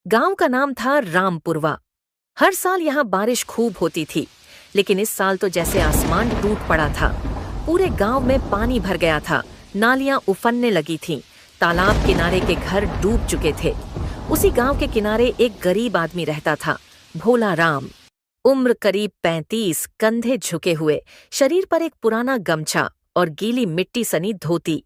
गांव का नाम था रामपुरवा। हर साल यहाँ बारिश खूब होती थी, लेकिन इस साल तो जैसे आसमान टूट पड़ा था। पूरे गांव में पानी भर गया था, नालियां उफनने लगी थीं, तालाब किनारे के घर डूब चुके थे। उसी गांव के किनारे एक गरीब आदमी रहता था, भोला राम। उम्र करीब 35, कंधे झुके हुए, शरीर पर एक पुराना गमछा और गीली मिट्टी सनी धोती।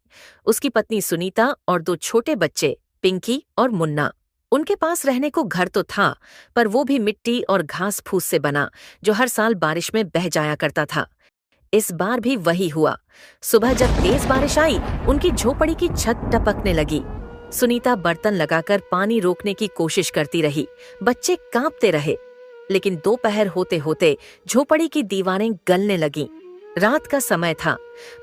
उसकी पत्नी सुनीता और 2 छोटे बच्चे, पिंकी और मुन्ना। उनके पास रहने को घर तो था, पर वो भी मिट्टी और घास फूस से बना, जो हर साल बारिश में बह जाया करता था। इस बार भी वही हुआ। सुबह जब तेज बारिश आई, उनकी झोपड़ी की छत टपकने लगी। सुनीता बर्तन लगाकर पानी रोकने की कोशिश करती रही, बच्चे कांपते रहे। लेकिन दोपहर होते होते झोपड़ी की दीवारें गलने लगीं। रात का समय था,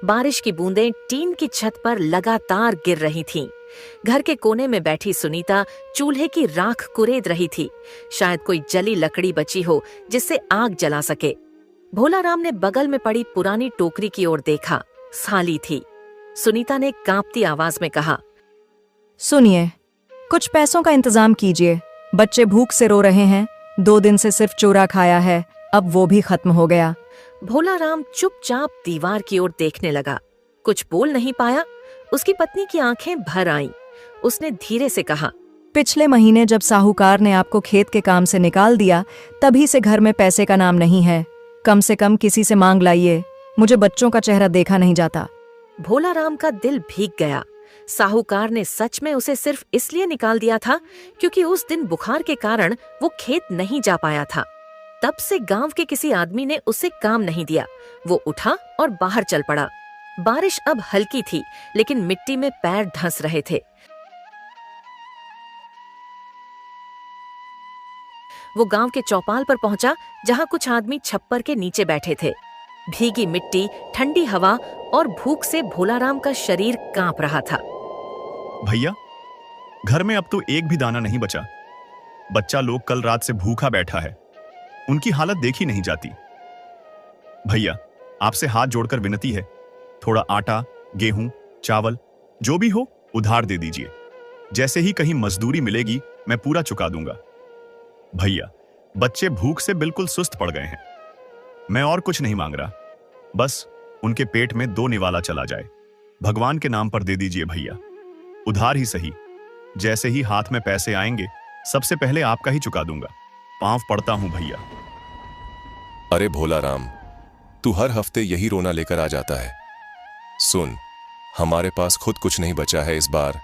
बारिश की बूंदें टीन की छत पर लगातार गिर रही थीं। घर के कोने में बैठी सुनीता चूल्हे की राख कुरेद रही थी। शायद कोई जली लकड़ी बची हो जिससे आग जला सके। भोला राम ने बगल में पड़ी पुरानी टोकरी की ओर देखा, खाली थी। सुनीता ने कांपती आवाज में कहा, सुनिए, कुछ पैसों का इंतजाम कीजिए। बच्चे भूख से रो रहे हैं। 2 दिन से सिर्फ चूरा खाया है, अब वो भी खत्म हो गया। भोला राम चुपचाप दीवार की ओर देखने लगा। कुछ बोल नहीं पाया। उसकी पत्नी की आंखें भर आईं। उसने धीरे से कहा, पिछले महीने जब साहूकार ने आपको खेत के काम से निकाल दिया, तभी से घर में पैसे का नाम नहीं है। कम से कम किसी से मांग लाइए, मुझे बच्चों का चेहरा देखा नहीं जाता। भोला राम का दिल भीग गया। साहूकार ने सच में उसे सिर्फ इसलिए निकाल दिया था क्योंकि उस दिन बुखार के कारण वो खेत नहीं जा पाया था। तब से गांव के किसी आदमी ने उसे काम नहीं दिया। वो उठा और बाहर चल पड़ा। बारिश अब हल्की थी, लेकिन मिट्टी में पैर धंस रहे थे। वो गांव के चौपाल पर पहुंचा, जहां कुछ आदमी छप्पर के नीचे बैठे थे। भीगी मिट्टी, ठंडी हवा और भूख से भोला राम का शरीर कांप रहा था। भैया, घर में अब तो एक भी दाना नहीं बचा। बच्चा लोग कल रात से भूखा बैठा है, उनकी हालत देखी नहीं जाती। भैया, आपसे हाथ जोड़कर विनती है, थोड़ा आटा, गेहूं, चावल जो भी हो उधार दे दीजिए। जैसे ही कहीं मजदूरी मिलेगी मैं पूरा चुका दूंगा। भैया, बच्चे भूख से बिल्कुल सुस्त पड़ गए हैं। मैं और कुछ नहीं मांग रहा, बस उनके पेट में 2 निवाला चला जाए। भगवान के नाम पर दे दीजिए भैया, उधार ही सही। जैसे ही हाथ में पैसे आएंगे सबसे पहले आपका ही चुका दूंगा। पांव पड़ता हूं भैया। अरे भोला राम, तू हर हफ्ते यही रोना लेकर आ जाता है। सुन, हमारे पास खुद कुछ नहीं बचा है इस बार।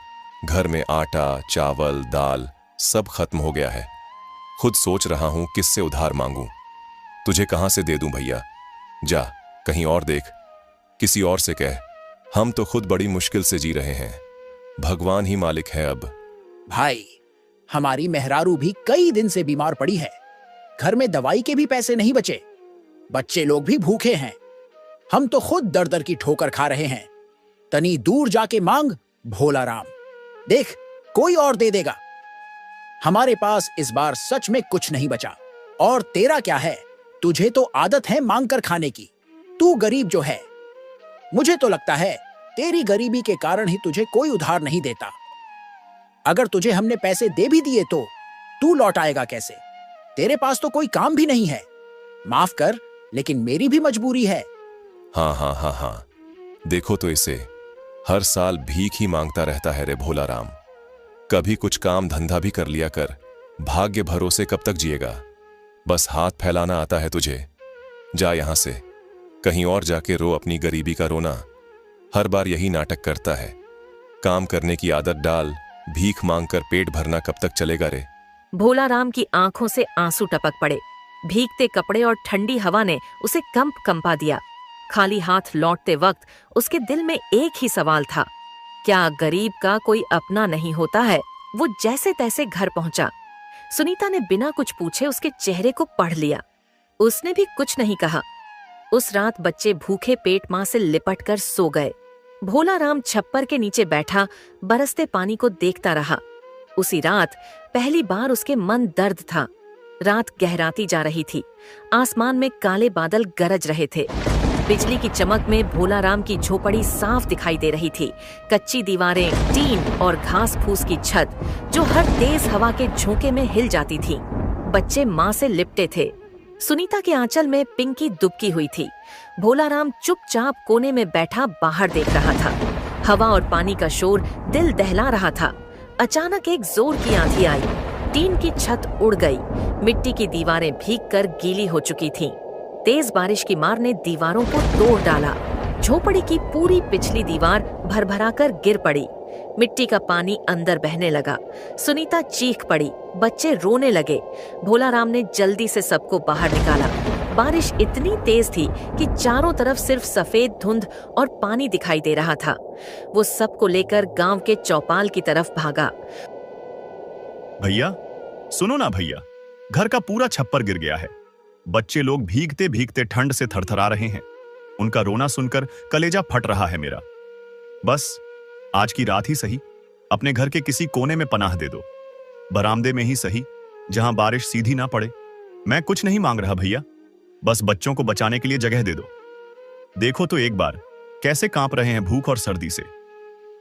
घर में आटा, चावल, दाल सब खत्म हो गया है। खुद सोच रहा हूं किससे उधार मांगूं। तुझे कहां से दे दूं भैया? जा कहीं और देख, किसी और से कह। हम तो खुद बड़ी मुश्किल से जी रहे हैं। भगवान ही मालिक है अब। भाई, हमारी मेहरारू भी कई दिन से बीमार पड़ी है। घर में दवाई के भी पैसे नहीं बचे। बच्चे लोग भी भूखे हैं। हम तो खुद दर दर की ठोकर खा रहे हैं। तनी दूर जाके मांग भोला राम, देख कोई और दे देगा। हमारे पास इस बार सच में कुछ नहीं बचा। और तेरा क्या है, तुझे तो आदत है मांग कर खाने की। तू गरीब जो है, मुझे तो लगता है तेरी गरीबी के कारण ही तुझे कोई उधार नहीं देता। अगर तुझे हमने पैसे दे भी दिए तो तू लौट आएगा कैसे? तेरे पास तो कोई काम भी नहीं है। माफ कर, लेकिन मेरी भी मजबूरी है। हाँ, देखो तो इसे, हर साल भीख ही मांगता रहता है रे भोला राम। कभी कुछ काम धंधा भी कर लिया कर। भाग्य भरोसे कब तक जिएगा? बस हाथ फैलाना आता है तुझे। जा यहां से, कहीं और जाके रो अपनी गरीबी का रोना। हर बार यही नाटक करता है। काम करने की आदत डाल। भीख मांगकर पेट भरना कब तक चलेगा रे? भोला राम की आंखों से आंसू टपक पड़े। भीगते कपड़े और ठंडी हवा ने उसे कंपा दिया। खाली हाथ लौटते वक्त उसके दिल में एक ही सवाल था, क्या गरीब का कोई अपना नहीं होता है? वो जैसे तैसे घर पहुंचा। सुनीता ने बिना कुछ पूछे उसके चेहरे को पढ़ लिया। उसने भी कुछ नहीं कहा। उस रात बच्चे भूखे पेट मां से लिपट कर सो गए। भोला राम छप्पर के नीचे बैठा बरसते पानी को देखता रहा। उसी रात पहली बार उसके मन दर्द था। रात गहराती जा रही थी। आसमान में काले बादल गरज रहे थे। बिजली की चमक में भोलाराम की झोपड़ी साफ दिखाई दे रही थी। कच्ची दीवारें, टीन और घास फूस की छत जो हर तेज हवा के झोंके में हिल जाती थी। बच्चे माँ से लिपटे थे। सुनीता के आंचल में पिंकी दुबकी हुई थी। भोलाराम चुपचाप कोने में बैठा बाहर देख रहा था। हवा और पानी का शोर दिल दहला रहा था। अचानक एक जोर की आंधी आई। टीन की छत उड़ गई। मिट्टी की दीवारें भीगकर गीली हो चुकी थीं। तेज बारिश की मार ने दीवारों को तोड़ डाला। झोपड़ी की पूरी पिछली दीवार भरभराकर गिर पड़ी। मिट्टी का पानी अंदर बहने लगा। सुनीता चीख पड़ी। बच्चे रोने लगे। भोलाराम ने जल्दी से सबको बाहर निकाला। बारिश इतनी तेज थी कि चारों तरफ सिर्फ सफेद धुंध और पानी दिखाई दे रहा था। वो सबको लेकर गांव के चौपाल की तरफ भागा। भैया, सुनो ना भैया, घर का पूरा छप्पर गिर गया है। बच्चे लोग भीगते भीगते ठंड से थरथरा रहे हैं। उनका रोना सुनकर कलेजा फट रहा है मेरा। बस आज की रात ही सही अपने घर के किसी कोने में पनाह दे दो, बरामदे में ही सही, जहां बारिश सीधी ना पड़े। मैं कुछ नहीं मांग रहा भैया, बस बच्चों को बचाने के लिए जगह दे दो। देखो तो एक बार कैसे कांप रहे हैं भूख और सर्दी से।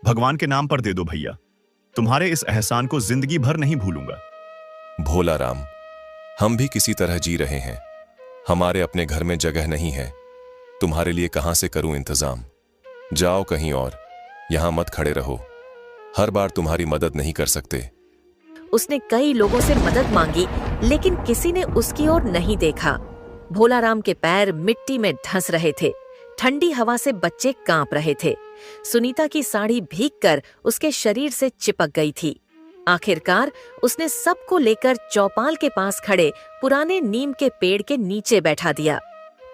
भगवान के नाम पर दे दो भैया, तुम्हारे इस एहसान को जिंदगी भर नहीं भूलूंगा। भोलाराम, हम भी किसी तरह जी रहे हैं। हमारे अपने घर में जगह नहीं है। तुम्हारे लिए कहां से करूं इंतजाम? जाओ कहीं और, यहां मत खड़े रहो। हर बार तुम्हारी मदद नहीं कर सकते। उसने कई लोगों से मदद मांगी, लेकिन किसी ने उसकी ओर नहीं देखा। भोलाराम के पैर मिट्टी में धंस रहे थे। ठंडी हवा से बच्चे कांप रहे थे। सुनीता की साड़ी भीगकर उसके शरीर से चिपक गई थी। आखिरकार उसने सबको लेकर चौपाल के पास खड़े पुराने नीम के पेड़ के नीचे बैठा दिया।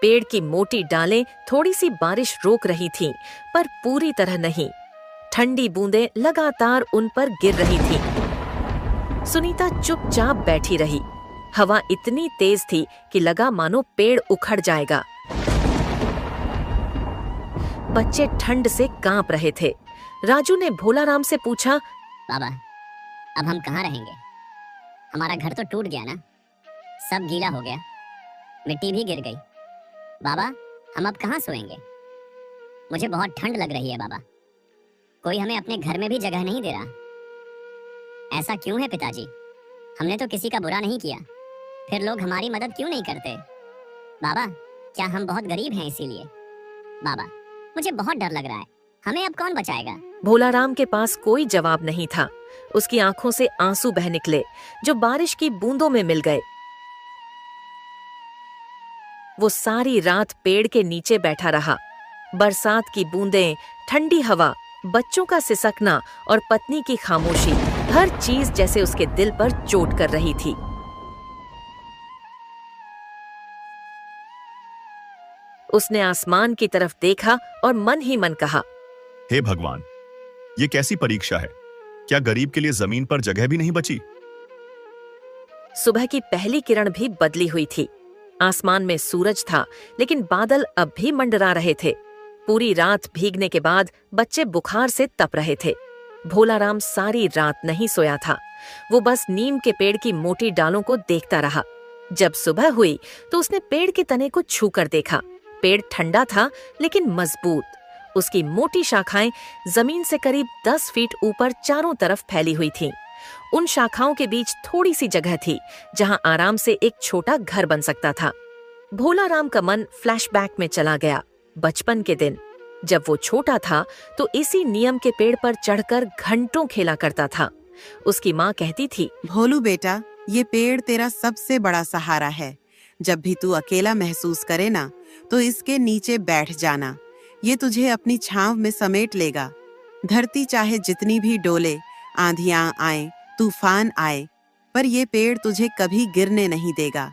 पेड़ की मोटी डालें थोड़ी सी बारिश रोक रही थीं, पर पूरी तरह नहीं। ठंडी बूंदें लगातार उन पर गिर रही थीं। सुनीता चुपचाप बैठी रही। हवा इतनी तेज थी कि लगा मानो पेड़ उखड़ जाएगा। बच्चे ठंड से कांप रहे थे। राजू ने भोलाराम से पूछा, बाबा, अब हम कहाँ रहेंगे? हमारा घर तो टूट गया ना, सब गीला हो गया, मिट्टी भी गिर गई। बाबा, हम अब कहाँ सोएंगे? मुझे बहुत ठंड लग रही है बाबा। कोई हमें अपने घर में भी जगह नहीं दे रहा। ऐसा क्यों है पिताजी? हमने तो किसी का बुरा नहीं किया, फिर लोग हमारी मदद क्यों नहीं करते? बाबा, क्या हम बहुत गरीब हैं इसीलिए? बाबा, मुझे बहुत डर लग रहा है, हमें अब कौन बचाएगा? भोलाराम के पास कोई जवाब नहीं था। उसकी आंखों से आंसू बह निकले, जो बारिश की बूंदों में मिल गए। वो सारी रात पेड़ के नीचे बैठा रहा। बरसात की बूंदें, ठंडी हवा, बच्चों का सिसकना और पत्नी की खामोशी, हर चीज जैसे उसके दिल पर चोट कर रही थी। उसने आसमान की तरफ देखा और मन ही मन कहा, हे भगवान, ये कैसी परीक्षा है? क्या गरीब के लिए जमीन पर जगह भी नहीं बची? सुबह की पहली किरण भी बदली हुई थी। आसमान में सूरज था, लेकिन बादल अब भी मंडरा रहे थे। पूरी रात भीगने के बाद बच्चे बुखार से तप रहे थे। भोलाराम सारी रात नहीं सोया था। वो बस नीम के पेड़ की मोटी डालों को देखता रहा। जब सुबह हुई तो उसने पेड़ के तने को छूकर देखा। पेड़ ठंडा था, लेकिन मजबूत। उसकी मोटी शाखाएं जमीन से करीब 10 फीट ऊपर चारों तरफ फैली हुई थीं। उन शाखाओं के बीच थोड़ी सी जगह थी, जहां आराम से एक छोटा घर बन सकता था। भोलाराम का मन फ्लैशबैक में चला गया। बचपन के दिन, जब वो छोटा था तो इसी नियम के पेड़ पर चढ़कर घंटों खेला करता था। उसकी माँ कहती थी, भोलू बेटा, ये पेड़ तेरा सबसे बड़ा सहारा है। जब भी तू अकेला महसूस करे ना, तो इसके नीचे बैठ जाना। ये तुझे अपनी छांव में समेट लेगा। धरती चाहे जितनी भी डोले, आंधियां आए, तूफान आए, पर ये पेड़ तुझे कभी गिरने नहीं देगा।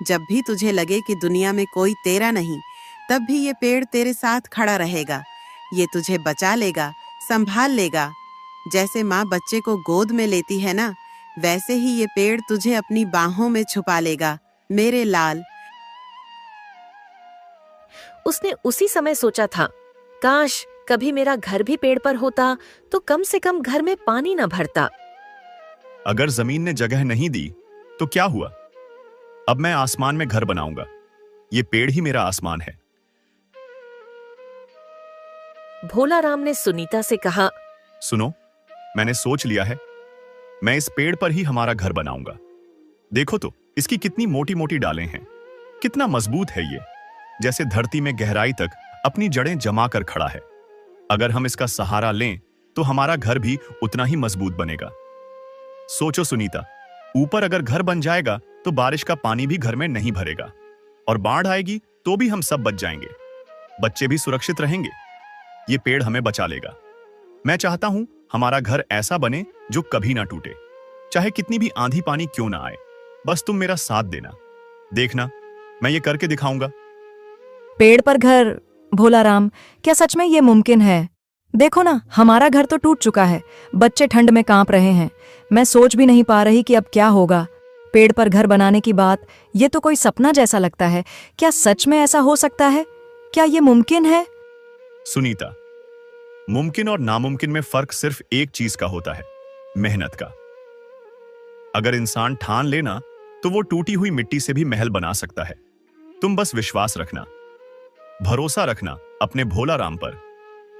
जब भी तुझे लगे कि दुनिया में कोई तेरा नहीं, तब भी ये पेड़ तेरे साथ खड़ा रहेगा। ये तुझे बचा लेगा, संभाल लेगा। जैसे माँ बच्चे को गोद में लेती है ना, वैसे ही ये पेड़ तुझे अपनी बाहों में छुपा लेगा, मेरे लाल। उसने उसी समय सोचा था, काश कभी मेरा घर भी पेड़ पर होता तो कम से कम घर में पानी न भरता। अगर जमीन ने जगह नहीं दी तो क्या हुआ? अब मैं आसमान में घर बनाऊंगा। ये पेड़ ही मेरा आसमान है। भोलाराम ने सुनीता से कहा, सुनो, मैंने सोच लिया है, मैं इस पेड़ पर ही हमारा घर बनाऊंगा। देखो तो इसकी कितनी मोटी मोटी डालें हैं, कितना मजबूत है ये, जैसे धरती में गहराई तक अपनी जड़ें जमा कर खड़ा है। अगर हम इसका सहारा लें तो हमारा घर भी उतना ही मजबूत बनेगा। सोचो सुनीता, ऊपर अगर घर बन जाएगा तो बारिश का पानी भी घर में नहीं भरेगा, और बाढ़ आएगी तो भी हम सब बच जाएंगे, बच्चे भी सुरक्षित रहेंगे। ये पेड़ हमें बचा लेगा। मैं चाहता हूं हमारा घर ऐसा बने जो कभी ना टूटे, चाहे कितनी भी आंधी पानी क्यों ना आए। बस तुम मेरा साथ देना, देखना मैं ये करके दिखाऊंगा। पेड़ पर घर? भोलाराम, क्या सच में ये मुमकिन है? देखो ना, हमारा घर तो टूट चुका है, बच्चे ठंड में कांप रहे हैं। मैं सोच भी नहीं पा रही कि अब क्या होगा। पेड़ पर घर बनाने की बात, ये तो कोई सपना जैसा लगता है। क्या सच में ऐसा हो सकता है? क्या ये मुमकिन है? सुनीता, मुमकिन और नामुमकिन में फर्क सिर्फ एक चीज का होता है, मेहनत का। अगर इंसान ठान लेना तो वो टूटी हुई मिट्टी से भी महल बना सकता है। तुम बस विश्वास रखना, भरोसा रखना अपने भोलाराम पर।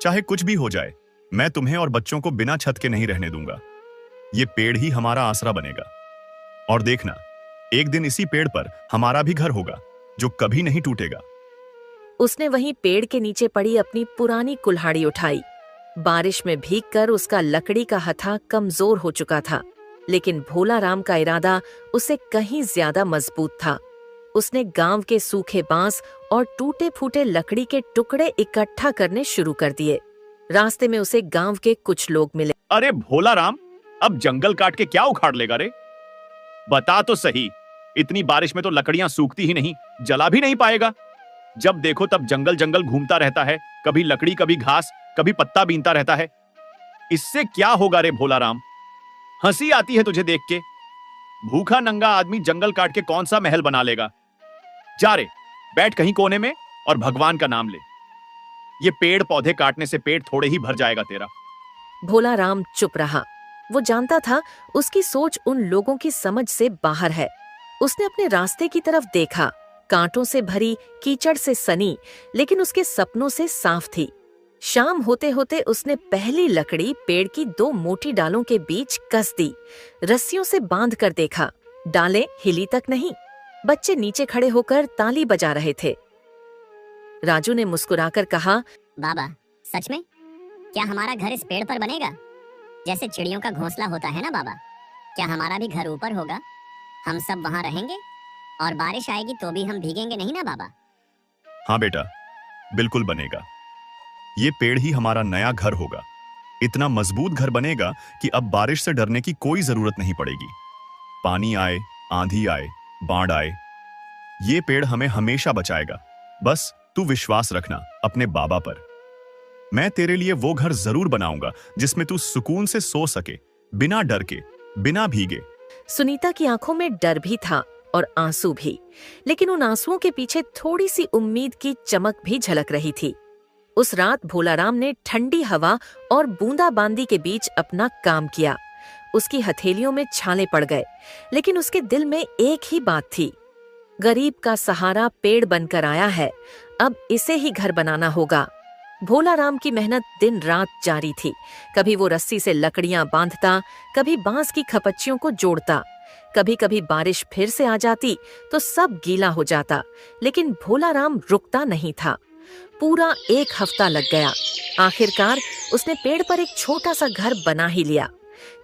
चाहे कुछ भी हो जाए, मैं तुम्हें और बच्चों को बिना छत के नहीं रहने दूंगा। ये पेड़ ही हमारा आसरा बनेगा। और देखना, एक दिन इसी पेड़ पर हमारा भी घर होगा जो कभी नहीं टूटेगा। उसने वहीं पेड़ के नीचे पड़ी अपनी पुरानी कुल्हाड़ी उठाई। बारिश में भीगकर उसका लकड़ी का हथा कमजोर हो चुका था, लेकिन भोलाराम का इरादा उससे कहीं ज्यादा मजबूत था। उसने गांव के सूखे बांस और टूटे फूटे लकड़ी के टुकड़े इकट्ठा करने शुरू कर दिए। रास्ते में उसे गांव के कुछ लोग मिले। अरे भोलाराम, अब जंगल काट के क्या उखाड़ लेगा रे? बता तो सही, इतनी बारिश में तो लकड़ियां सूखती ही नहीं, जला भी नहीं पाएगा। जब देखो तब जंगल जंगल घूमता रहता है, कभी लकड़ी कभी घास कभी पत्ता बीनता रहता है। इससे क्या होगा रे भोलाराम? हंसी आती है तुझे देख के। भूखा नंगा आदमी जंगल काट के कौन सा महल बना लेगा? जा रे, बैठ कहीं कोने में और भगवान का नाम ले। ये पेड़ पौधे काटने से पेट थोड़े ही भर जाएगा तेरा। भोलाराम चुप रहा। वो जानता था उसकी सोच उन लोगों की समझ से बाहर है। उसने अपने रास्ते की तरफ देखा, कांटों से भरी, कीचड़ से सनी, लेकिन उसके सपनों से साफ थी। शाम होते होते उसने पहली लकड़ी पेड़ की 2 मोटी डालों के बीच कस दी। रस्सियों से बांध कर देखा, डालें हिली तक नहीं। बच्चे नीचे खड़े होकर ताली बजा रहे थे। राजू ने मुस्कुराकर कहा, बाबा, सच में? क्या हमारा घर इस पेड़ पर बनेगा? जैसे चिड़ियों का घोंसला होता है ना बाबा, क्या हमारा भी घर ऊपर होगा? हम सब वहां रहेंगे और बारिश आएगी तो भी हम भीगेंगे नहीं ना बाबा? हाँ बेटा, बिल्कुल बनेगा। ये पेड़ ही हमारा नया घर होगा। इतना मजबूत घर बनेगा कि अब बारिश से डरने की कोई जरूरत नहीं पड़ेगी। पानी आए, आंधी आए, बाढ़ आए, ये पेड़ हमें हमेशा बचाएगा। बस तू विश्वास रखना अपने बाबा पर। मैं तेरे लिए वो घर जरूर बनाऊंगा जिसमें तू सुकून से सो सके, बिना डर के, बिना भीगे। सुनीता की आंखों में डर भी था और आंसू भी, लेकिन उन आंसुओं के पीछे थोड़ी सी उम्मीद की चमक भी झलक रही थी। उस रात भोलाराम ने ठंडी हवा और बूंदाबांदी के बीच अपना काम किया। उसकी हथेलियों में छाले पड़ गए, लेकिन उसके दिल में एक ही बात थी, गरीब का सहारा पेड़ बनकर आया है, अब इसे ही घर बनाना होगा। भोलाराम की मेहनत दिन रात जारी थी। कभी वो रस्सी से लकड़ियां बांधता, कभी बांस की खपच्चियों को जोड़ता। कभी कभी बारिश फिर से आ जाती तो सब गीला हो जाता, लेकिन भोलाराम रुकता नहीं था। पूरा 1 हफ्ता लग गया। आखिरकार उसने पेड़ पर एक छोटा सा घर बना ही लिया।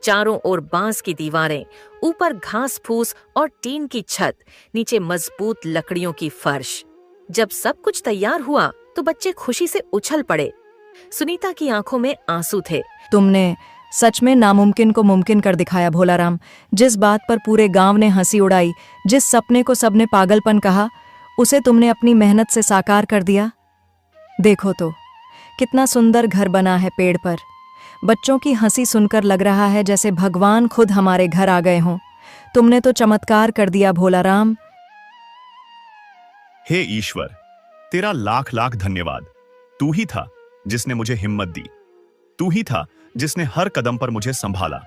चारों ओर बांस की दीवारें, ऊपर घास फूस और टीन की छत, नीचे मजबूत लकड़ियों की फर्श। जब सब कुछ तैयार हुआ तो बच्चे खुशी से उछल पड़े। सुनीता की आंखों में आंसू थे। तुमने सच में नामुमकिन को मुमकिन कर दिखाया भोलाराम। जिस बात पर पूरे गांव ने हंसी उड़ाई, जिस सपने को सबने पागलपन कहा, उसे तुमने अपनी मेहनत से साकार कर दिया। देखो तो कितना सुंदर घर बना है पेड़ पर। बच्चों की हंसी सुनकर लग रहा है जैसे भगवान खुद हमारे घर आ गए हों। तुमने तो चमत्कार कर दिया भोलाराम। हे ईश्वर, तेरा लाख लाख धन्यवाद। तू ही था जिसने मुझे हिम्मत दी, तू ही था जिसने हर कदम पर मुझे संभाला।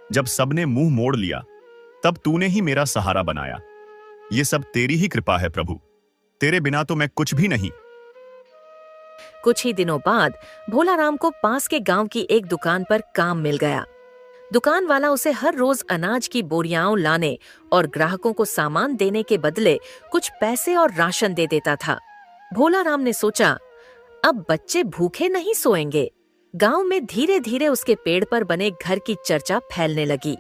जब सबने मुंह मोड़ लिया तब तूने ही मेरा सहारा बनाया। ये सब तेरी ही कृपा है प्रभु, तेरे बिना तो मैं कुछ भी नहीं। कुछ ही दिनों बाद भोलाराम को पास के गांव की एक दुकान पर काम मिल गया। दुकान वाला उसे हर रोज अनाज की बोरियां लाने और ग्राहकों को सामान देने के बदले कुछ पैसे और राशन दे देता था। भोलाराम ने सोचा, अब बच्चे भूखे नहीं सोएंगे। गांव में धीरे धीरे उसके पेड़ पर बने घर की चर्चा फैलने लगी।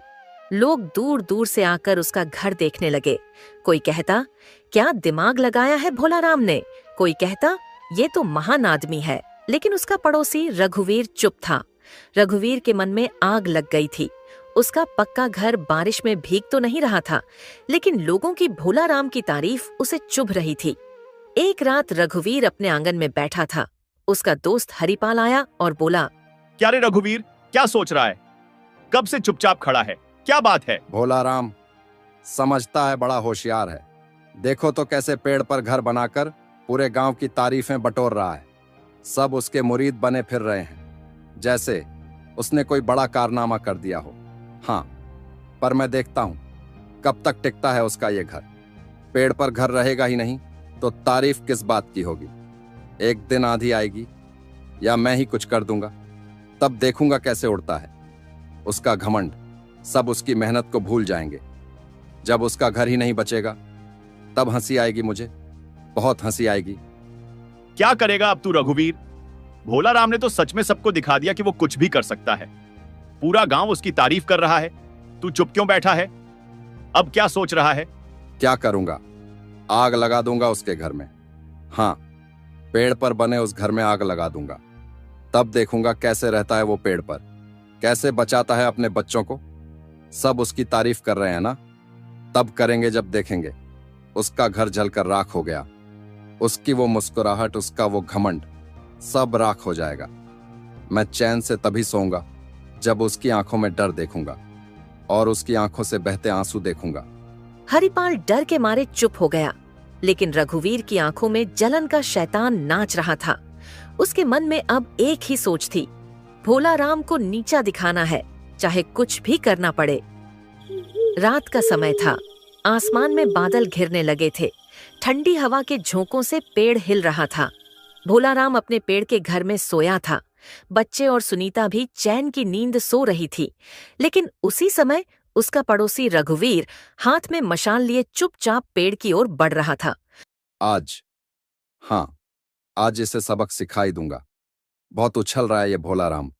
लोग दूर दूर से आकर उसका घर देखने लगे। कोई कहता, क्या दिमाग लगाया है भोलाराम ने। कोई कहता, ये तो महान आदमी है। लेकिन उसका पड़ोसी रघुवीर चुप था। रघुवीर के मन में आग लग गई थी। उसका पक्का घर बारिश में भीग तो नहीं रहा था, लेकिन लोगों की भोलाराम की तारीफ उसे चुभ रही थी। एक रात रघुवीर अपने आंगन में बैठा था। उसका दोस्त हरिपाल आया और बोला, क्या रे रघुवीर, क्या सोच रहा है? कब से चुपचाप खड़ा है, क्या बात है? भोलाराम समझता है, बड़ा होशियार है। देखो तो कैसे पेड़ पर घर बनाकर पूरे गांव की तारीफें बटोर रहा है। सब उसके मुरीद बने फिर रहे हैं, जैसे उसने कोई बड़ा कारनामा कर दिया हो। हाँ, पर मैं देखता हूं कब तक टिकता है उसका ये घर। पेड़ पर घर रहेगा ही नहीं तो तारीफ किस बात की होगी। एक दिन आंधी आएगी या मैं ही कुछ कर दूंगा, तब देखूंगा कैसे उड़ता है उसका घमंड। सब उसकी मेहनत को भूल जाएंगे। जब उसका घर ही नहीं बचेगा तब हंसी आएगी मुझे, बहुत हंसी आएगी। क्या करेगा अब तू रघुवीर? भोलाराम ने तो सच में सबको दिखा दिया कि वो कुछ भी कर सकता है। पूरा गांव उसकी तारीफ कर रहा है, तू चुप क्यों बैठा है? अब क्या सोच रहा है? क्या करूंगा, आग लगा दूंगा उसके घर में। हाँ, पेड़ पर बने उस घर में आग लगा दूंगा। तब देखूंगा कैसे रहता है वो पेड़ पर, कैसे बचाता है अपने बच्चों को। सब उसकी तारीफ कर रहे हैं ना, तब करेंगे जब देखेंगे उसका घर जलकर राख हो गया। उसकी वो मुस्कुराहट, उसका वो घमंड, सब राख हो जाएगा। मैं चैन से तभी सोऊंगा जब उसकी आंखों में डर देखूंगा और उसकी आंखों से बहते आंसू देखूंगा। हरिपाल डर के मारे चुप हो गया, लेकिन रघुवीर की आंखों में जलन का शैतान नाच रहा था। उसके मन में अब एक ही सोच थी, भोलाराम को नीचा दिखाना है, चाहे कुछ भी करना पड़े। रात का समय था। आसमान में बादल घिरने लगे थे। ठंडी हवा के झोंकों से पेड़ हिल रहा था। भोलाराम अपने पेड़ के घर में सोया था। बच्चे और सुनीता भी चैन की नींद सो रही थी। लेकिन उसी समय उसका पड़ोसी रघुवीर हाथ में मशाल लिए चुपचाप पेड़ की ओर बढ़ रहा था। आज इसे सबक सिखाई दूंगा। बहुत उछल रहा है ये भोलाराम।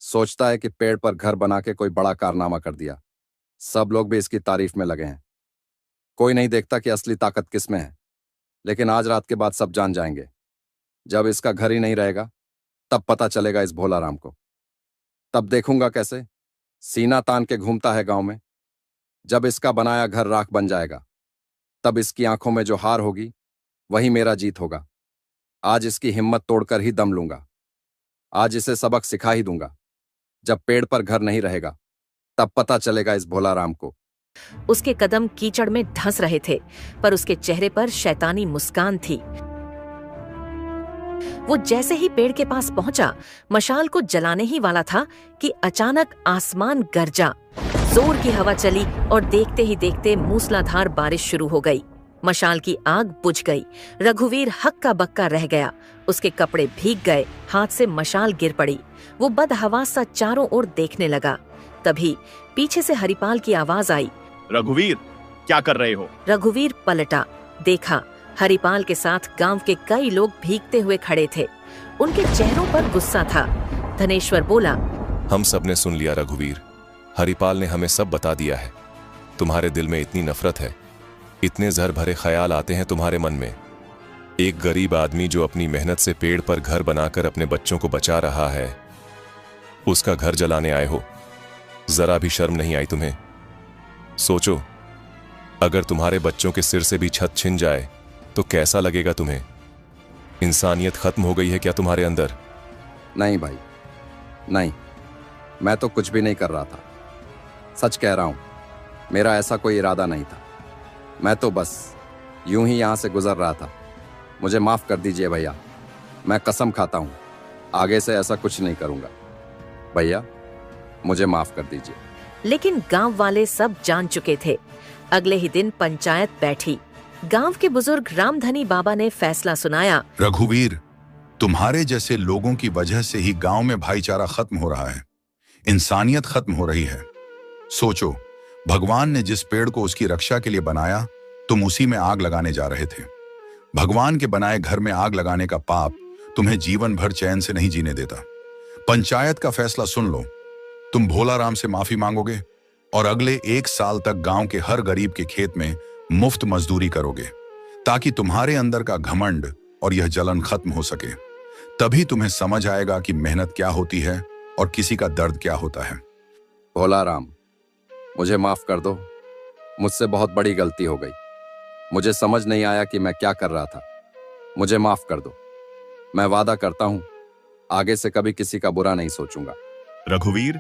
सोचता है कि पेड़ पर घर बना के कोई बड़ा कारनामा कर दिया। सब लोग भी इसकी तारीफ में लगे हैं। कोई नहीं देखता कि असली ताकत किसमें है। लेकिन आज रात के बाद सब जान जाएंगे। जब इसका घर ही नहीं रहेगा तब पता चलेगा इस भोलाराम को। तब देखूंगा कैसे सीना तान के घूमता है गांव में। जब इसका बनाया घर राख बन जाएगा तब इसकी आंखों में जो हार होगी वही मेरा जीत होगा। आज इसकी हिम्मत तोड़कर ही दम लूंगा। आज इसे सबक सिखा ही दूंगा। जब पेड़ पर घर नहीं रहेगा तब पता चलेगा इस भोलाराम को। उसके कदम कीचड़ में धंस रहे थे, पर उसके चेहरे पर शैतानी मुस्कान थी। वो जैसे ही पेड़ के पास पहुंचा, मशाल को जलाने ही वाला था कि अचानक आसमान गरजा। जोर की हवा चली और देखते ही देखते मूसलाधार बारिश शुरू हो गई। मशाल की आग बुझ गई। रघुवीर हक्का बक्का रह गया। उसके कपड़े भीग गए, हाथ से मशाल गिर पड़ी। वो बदहवास सा चारों ओर देखने लगा। तभी पीछे से हरिपाल की आवाज आई, रघुवीर, क्या कर रहे हो? रघुवीर पलटा, देखा हरिपाल के साथ गांव के कई लोग भीगते हुए खड़े थे। उनके चेहरों पर गुस्सा था। धनेश्वर बोला, हम सब ने सुन लिया रघुवीर। हरिपाल ने हमें सब बता दिया है। तुम्हारे दिल में इतनी नफरत है, इतने जहर भरे ख्याल आते हैं तुम्हारे मन में। एक गरीब आदमी जो अपनी मेहनत से पेड़ पर घर बनाकर अपने बच्चों को बचा रहा है, उसका घर जलाने आए हो। जरा भी शर्म नहीं आई तुम्हें? सोचो, अगर तुम्हारे बच्चों के सिर से भी छत छिन जाए तो कैसा लगेगा तुम्हें? इंसानियत खत्म हो गई है क्या तुम्हारे अंदर? नहीं भाई, नहीं, मैं तो कुछ भी नहीं कर रहा था। सच कह रहा हूं, मेरा ऐसा कोई इरादा नहीं था। मैं तो बस यूं ही यहां से गुजर रहा था। मुझे माफ कर दीजिए भैया। मैं कसम खाता हूं आगे से ऐसा कुछ नहीं करूंगा। भैया, मुझे माफ कर दीजिए। लेकिन गांव वाले सब जान चुके थे। अगले ही दिन पंचायत बैठी। गांव के बुजुर्ग रामधनी बाबा ने फैसला सुनाया, रघुवीर, तुम्हारे जैसे लोगों की वजह से ही गांव में भाईचारा खत्म हो रहा है, इंसानियत खत्म हो रही है। सोचो, भगवान ने जिस पेड़ को उसकी रक्षा के लिए बनाया, तुम उसी में आग लगाने जा रहे थे। भगवान के बनाए घर में आग लगाने का पाप तुम्हें जीवन भर चैन से नहीं जीने देता। पंचायत का फैसला सुन लो, तुम भोलाराम से माफी मांगोगे और अगले 1 साल तक गांव के हर गरीब के खेत में मुफ्त मजदूरी करोगे, ताकि तुम्हारे अंदर का घमंड और यह जलन खत्म हो सके। तभी तुम्हें समझ आएगा कि मेहनत क्या होती है और किसी का दर्द क्या होता है। भोलाराम, मुझे माफ कर दो, मुझसे बहुत बड़ी गलती हो गई। मुझे समझ नहीं आया कि मैं क्या कर रहा था। मुझे माफ कर दो। मैं वादा करता हूं, आगे से कभी किसी का बुरा नहीं सोचूंगा। रघुवीर,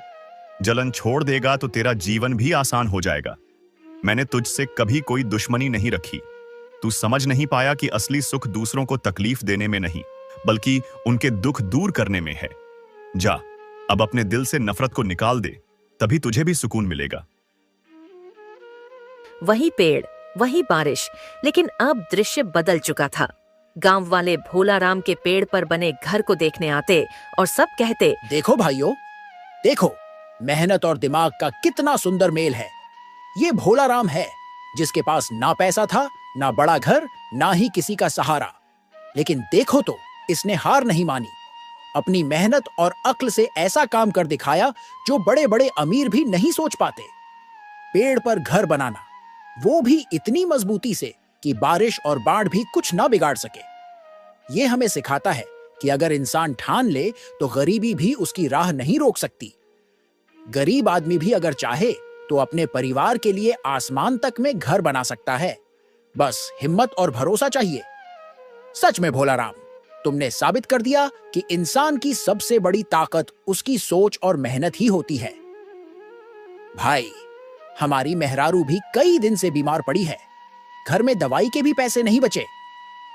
जलन छोड़ देगा तो तेरा जीवन भी आसान हो जाएगा। मैंने तुझसे कभी कोई दुश्मनी नहीं रखी। तू समझ नहीं पाया कि असली सुख दूसरों को तकलीफ देने में नहीं, बल्कि उनके दुख दूर करने में है। जा, अब अपने दिल से नफरत को निकाल दे, तभी तुझे भी सुकून मिलेगा। वही पेड़, वही बारिश, लेकिन अब दृश्य बदल चुका था। गांव वाले भोलाराम के पेड़ पर बने घर को देखने आते और सब कहते, देखो भाइयों, देखो, मेहनत और दिमाग का कितना सुंदर मेल है। ये भोलाराम है, जिसके पास ना पैसा था, ना बड़ा घर, ना ही किसी का सहारा। लेकिन देखो तो, इसने हार नहीं मानी। अपनी मेहनत और अक्ल से ऐसा काम कर दिखाया जो बड़े बड़े अमीर भी नहीं सोच पाते। पेड़ पर घर बनाना, वो भी इतनी मजबूती से कि बारिश और बाढ़ भी कुछ ना बिगाड़ सके। ये हमें सिखाता है कि अगर इंसान ठान ले तो गरीबी भी उसकी राह नहीं रोक सकती। गरीब आदमी भी अगर चाहे तो अपने परिवार के लिए आसमान तक में घर बना सकता है। बस हिम्मत और भरोसा चाहिए। सच में भोलाराम, तुमने साबित कर दिया कि इंसान की सबसे बड़ी ताकत उसकी सोच और मेहनत ही होती है। भाई, हमारी मेहरारू भी कई दिन से बीमार पड़ी है। घर में दवाई के भी पैसे नहीं बचे।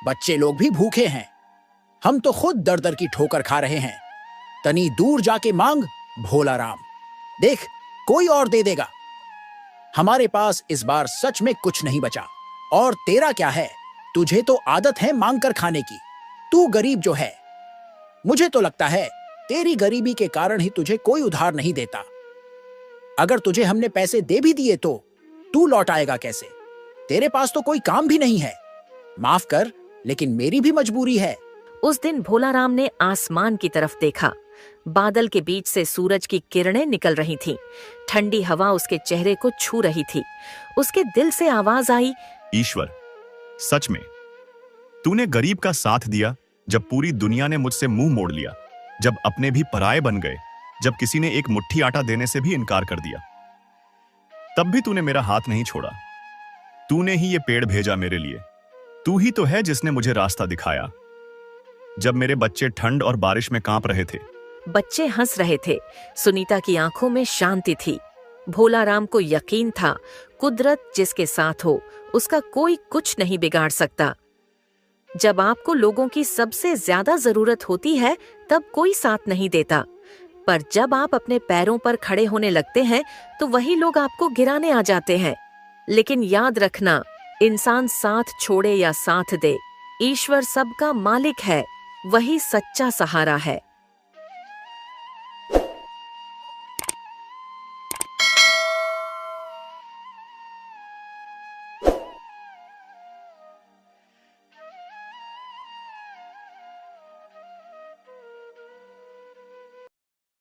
बच्चे लोग भी भूखे हैं। हम तो खुद दर दर की ठोकर खा रहे हैं। तनी दूर जाके मांग भोलाराम, देख कोई और दे देगा। हमारे पास इस बार सच में कुछ नहीं बचा। और तेरा क्या है, तुझे तो आदत है मांग कर खाने की। तू गरीब जो है, मुझे तो लगता है तेरी गरीबी के कारण ही तुझे कोई उधार नहीं देता। अगर तुझे हमने पैसे दे भी दिए तो तू लौट आएगा कैसे? तेरे पास तो कोई काम भी नहीं है। माफ कर, लेकिन मेरी भी मजबूरी है। उस दिन भोलाराम ने आसमान की तरफ देखा। बादल के बीच से सूरज की किरणें निकल रही थीं। ठंडी हवा उसके चेहरे को छू रही थी। उसके दिल से आवाज आई, ईश्वर, सच में तूने गरीब का साथ दिया जब पूरी दुनिया ने मुझसे मुंह मोड़ लिया, जब अपने भी पराये बन गए, जब किसी ने एक मुट्ठी आटा देने से भी इनकार कर दिया। तब भी तूने मेरा हाथ नहीं छोड़ा। तूने ही ये पेड़ भेजा मेरे लिए। तू ही तो है जिसने मुझे रास्ता दिखाया जब मेरे बच्चे ठंड और बारिश में कांप रहे थे। बच्चे हंस रहे थे। सुनीता की आंखों में शांति थी। भोलाराम को यकीन था, कुदरत जिसके साथ हो उसका कोई कुछ नहीं बिगाड़ सकता। जब आपको लोगों की सबसे ज्यादा जरूरत होती है तब कोई साथ नहीं देता, पर जब आप अपने पैरों पर खड़े होने लगते हैं तो वही लोग आपको गिराने आ जाते हैं। लेकिन याद रखना, इंसान साथ छोड़े या साथ दे, ईश्वर सबका मालिक है, वही सच्चा सहारा है।